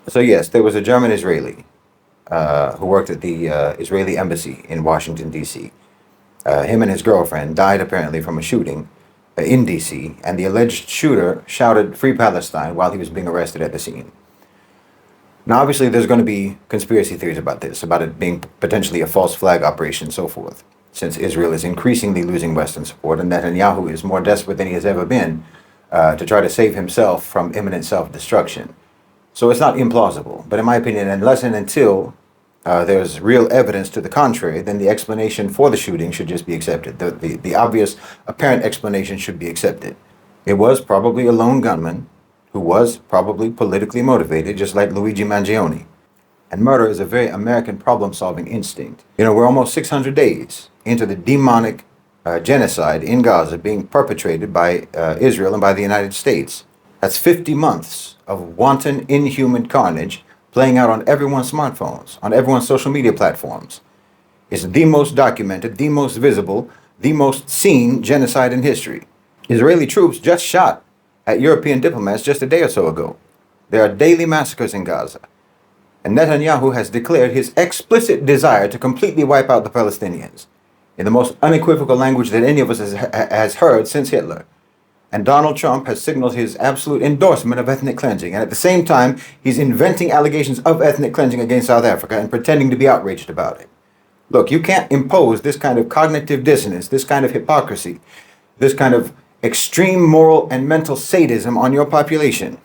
So yes, there was a German Israeli who worked at the Israeli embassy in Washington D.C. Him and his girlfriend died apparently from a shooting in D.C. and the alleged shooter shouted "Free Palestine" while he was being arrested at the scene. Now, obviously, there's going to be conspiracy theories about this, about it being potentially a false flag operation, and so forth, since Israel is increasingly losing Western support and Netanyahu is more desperate than he has ever been to try to save himself from imminent self-destruction. So it's not implausible, but in my opinion, unless and until there's real evidence to the contrary, then the explanation for the shooting should just be accepted. The obvious, apparent explanation should be accepted. It was probably a lone gunman who was probably politically motivated, just like Luigi Mangione. And murder is a very American problem-solving instinct. You know, we're almost 600 days into the demonic genocide in Gaza being perpetrated by Israel and by the United States. That's 50 months of wanton, inhuman carnage playing out on everyone's smartphones, on everyone's social media platforms. It's the most documented, the most visible, the most seen genocide in history. Israeli troops just shot at European diplomats just a day or so ago. There are daily massacres in Gaza. And Netanyahu has declared his explicit desire to completely wipe out the Palestinians in the most unequivocal language that any of us has heard since Hitler. And Donald Trump has signaled his absolute endorsement of ethnic cleansing. And at the same time, he's inventing allegations of ethnic cleansing against South Africa and pretending to be outraged about it. Look, you can't impose this kind of cognitive dissonance, this kind of hypocrisy, this kind of extreme moral and mental sadism on your population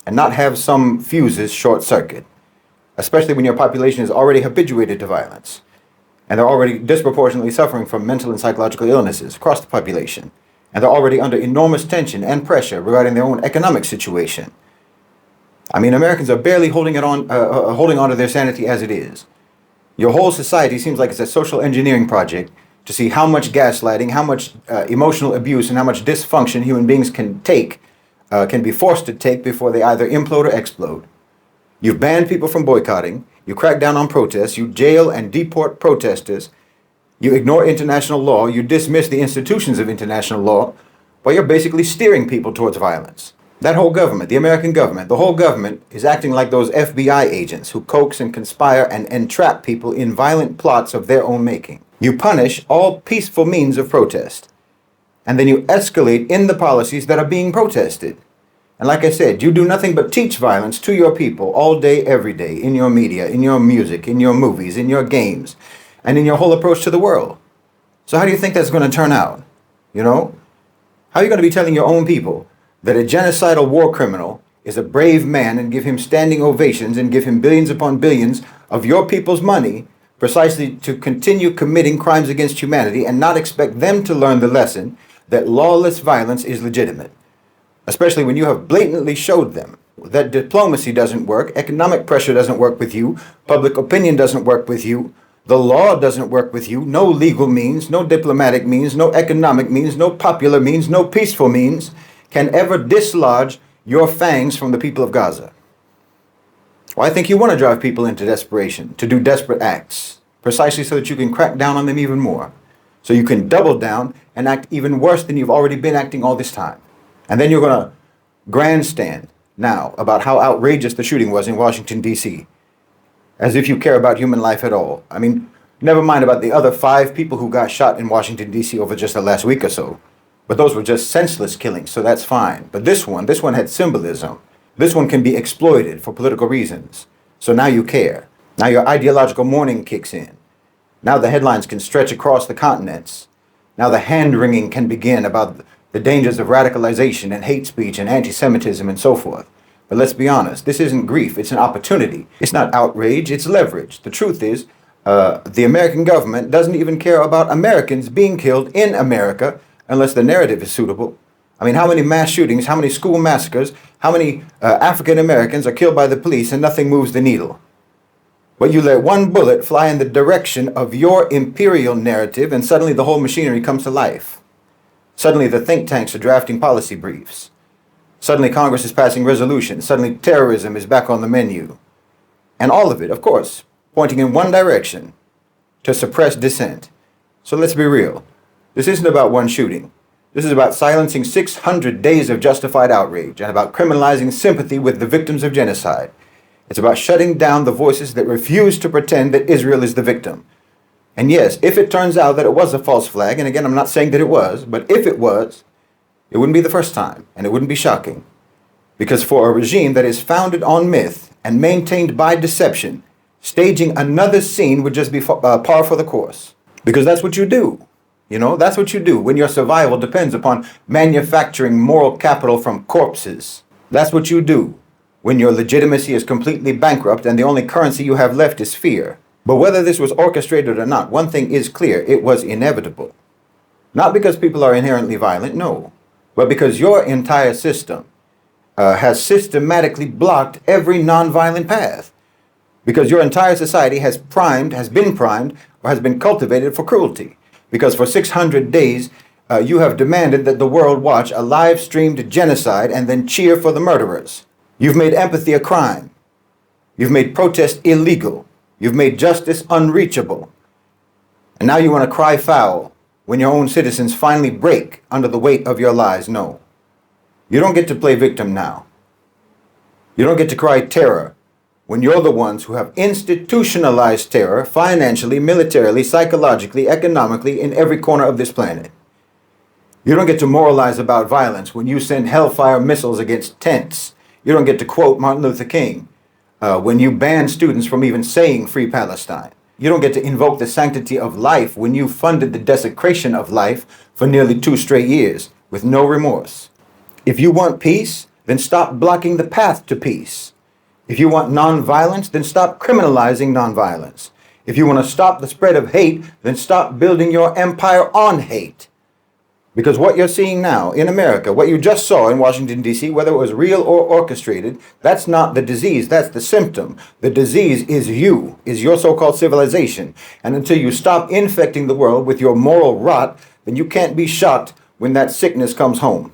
and not have some fuses short circuit, especially when your population is already habituated to violence and they're already disproportionately suffering from mental and psychological illnesses across the population. And they're already under enormous tension and pressure regarding their own economic situation. I mean, Americans are barely holding on to their sanity as it is. Your whole society seems like it's a social engineering project to see how much gaslighting, how much emotional abuse, and how much dysfunction human beings can be forced to take before they either implode or explode. You've banned people from boycotting. You crack down on protests. You jail and deport protesters. You ignore international law, you dismiss the institutions of international law, but you're basically steering people towards violence. That whole government, the American government, the whole government is acting like those FBI agents who coax and conspire and entrap people in violent plots of their own making. You punish all peaceful means of protest, and then you escalate in the policies that are being protested. And like I said, you do nothing but teach violence to your people all day, every day, in your media, in your music, in your movies, in your games, and in your whole approach to the world. So how do you think that's going to turn out? You know? How are you going to be telling your own people that a genocidal war criminal is a brave man and give him standing ovations and give him billions upon billions of your people's money precisely to continue committing crimes against humanity and not expect them to learn the lesson that lawless violence is legitimate? Especially when you have blatantly showed them that diplomacy doesn't work, economic pressure doesn't work with you, public opinion doesn't work with you, the law doesn't work with you, no legal means, no diplomatic means, no economic means, no popular means, no peaceful means can ever dislodge your fangs from the people of Gaza. Well, I think you want to drive people into desperation, to do desperate acts, precisely so that you can crack down on them even more, so you can double down and act even worse than you've already been acting all this time. And then you're going to grandstand now about how outrageous the shooting was in Washington, D.C., as if you care about human life at all. I mean, never mind about the other 5 people who got shot in Washington, D.C. over just the last week or so. But those were just senseless killings, so that's fine. But this one had symbolism. This one can be exploited for political reasons. So now you care. Now your ideological mourning kicks in. Now the headlines can stretch across the continents. Now the hand-wringing can begin about the dangers of radicalization and hate speech and anti-Semitism and so forth. But let's be honest, this isn't grief, it's an opportunity. It's not outrage, it's leverage. The truth is, the American government doesn't even care about Americans being killed in America unless the narrative is suitable. I mean, how many mass shootings, how many school massacres, how many African Americans are killed by the police and nothing moves the needle? But you let one bullet fly in the direction of your imperial narrative and suddenly the whole machinery comes to life. Suddenly the think tanks are drafting policy briefs. Suddenly Congress is passing resolutions. Suddenly terrorism is back on the menu. And all of it, of course, pointing in one direction, to suppress dissent. So let's be real. This isn't about one shooting. This is about silencing 600 days of justified outrage and about criminalizing sympathy with the victims of genocide. It's about shutting down the voices that refuse to pretend that Israel is the victim. And yes, if it turns out that it was a false flag, and again, I'm not saying that it was, but if it was, it wouldn't be the first time, and it wouldn't be shocking. Because for a regime that is founded on myth and maintained by deception, staging another scene would just be par for the course. Because that's what you do. You know, that's what you do when your survival depends upon manufacturing moral capital from corpses. That's what you do when your legitimacy is completely bankrupt and the only currency you have left is fear. But whether this was orchestrated or not, one thing is clear: it was inevitable. Not because people are inherently violent, no, but because your entire system has systematically blocked every nonviolent path. Because your entire society has been primed, or has been cultivated for cruelty. Because for 600 days, you have demanded that the world watch a live-streamed genocide and then cheer for the murderers. You've made empathy a crime. You've made protest illegal. You've made justice unreachable. And now you want to cry foul when your own citizens finally break under the weight of your lies. No. You don't get to play victim now. You don't get to cry terror when you're the ones who have institutionalized terror financially, militarily, psychologically, economically in every corner of this planet. You don't get to moralize about violence when you send hellfire missiles against tents. You don't get to quote Martin Luther King when you ban students from even saying Free Palestine. You don't get to invoke the sanctity of life when you funded the desecration of life for nearly 2 straight years with no remorse. If you want peace, then stop blocking the path to peace. If you want nonviolence, then stop criminalizing nonviolence. If you want to stop the spread of hate, then stop building your empire on hate. Because what you're seeing now in America, what you just saw in Washington, D.C., whether it was real or orchestrated, that's not the disease, that's the symptom. The disease is you, is your so-called civilization. And until you stop infecting the world with your moral rot, then you can't be shocked when that sickness comes home.